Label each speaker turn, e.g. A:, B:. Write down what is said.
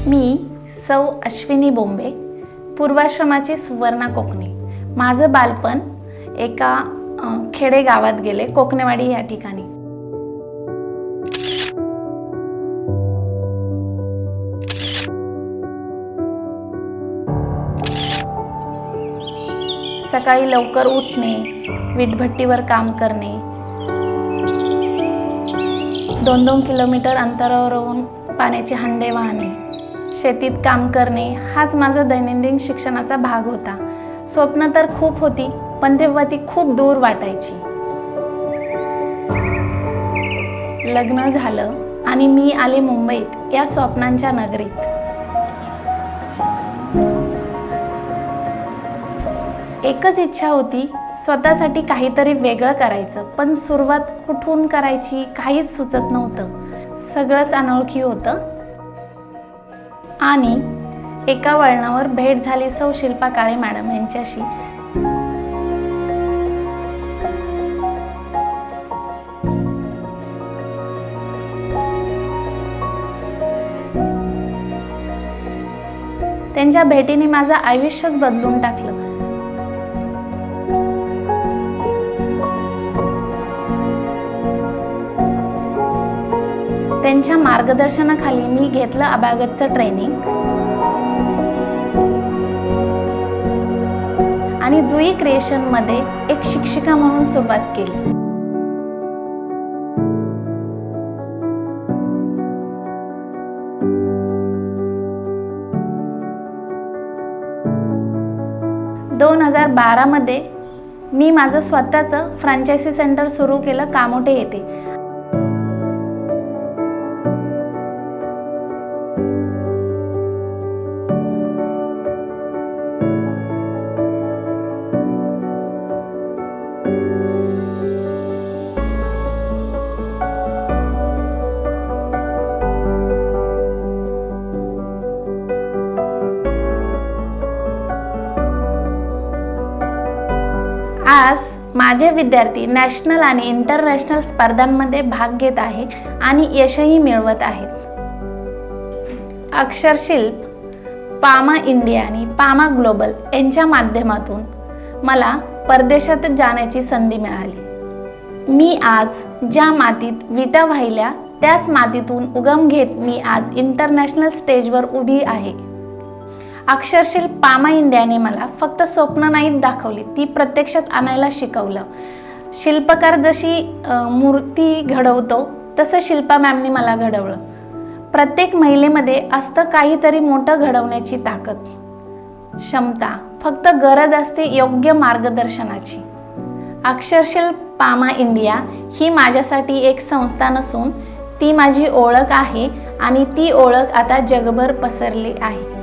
A: मी सौ अश्विनी बोंबे, पूर्वाश्रमाची सुवर्णा कोकणी। माझं बालपण एका खेडे गावात गेले, कोकणेवाडी या ठिकाणी। सकाळी लवकर उठणे, वीटभट्टीवर काम करणे, 2-2 किलोमीटर अंतरावर राहून पाण्याचे हंडे वाहणे, शेतीत काम करणे हाच माझा दैनंदिन शिक्षणाचा भाग होता। स्वप्न तर खूप होती, पण तेव्हा ती खूप दूर वाटायची। लग्न झालं आणि मी आले मुंबईत या स्वप्नांच्या नगरीत। एकच इच्छा होती, स्वतःसाठी काहीतरी वेगळं करायचं, पण सुरुवात कुठून करायची काहीच सुचत नव्हतं। सगळंच अनोळखी होतं आणि एका वळणावर भेट झाली सौ शिल्पा काळे मॅडम यांच्याशी। त्यांच्या भेटीने माझं आयुष्यच बदलून टाकलं। त्यांच्या मार्गदर्शनाखाली मी घेतलं अभ्यागतचं ट्रेनिंग आणि जुई क्रिएशन मध्ये एक शिक्षिका म्हणून सुरुवात केली। .2012 मध्ये मी माझं स्वतःचं फ्रँचायझी सेंटर सुरू केलं कामोठे येथे। आज माझे विद्यार्थी नॅशनल आणि इंटरनॅशनल स्पर्धांमध्ये भाग घेत आहे आणि यशही मिळवत आहेत। अक्षरशिल्प, पामा इंडिया आणि पामा ग्लोबल यांच्या माध्यमातून मला परदेशात जाण्याची संधी मिळाली। मी आज ज्या मातीत विटा वाहिल्या त्याच मातीतून उगम घेत मी आज इंटरनॅशनल स्टेजवर उभी आहे। अक्षरशिल्प पामा इंडियाने मला फक्त स्वप्न नाहीत दाखवली, ती प्रत्यक्षात आणायला शिकवलं। शिल्पकार जशी मूर्ती घडवतो तसं शिल्पा मॅमनी मला घडवलं। प्रत्येक महिलेमध्ये असतं काहीतरी मोठं घडवण्याची ताकद, क्षमता, फक्त गरज असते योग्य मार्गदर्शनाची। अक्षरशिल्प पामा इंडिया ही माझ्यासाठी एक संस्था नसून ती माझी ओळख आहे आणि ती ओळख आता जगभर पसरली आहे।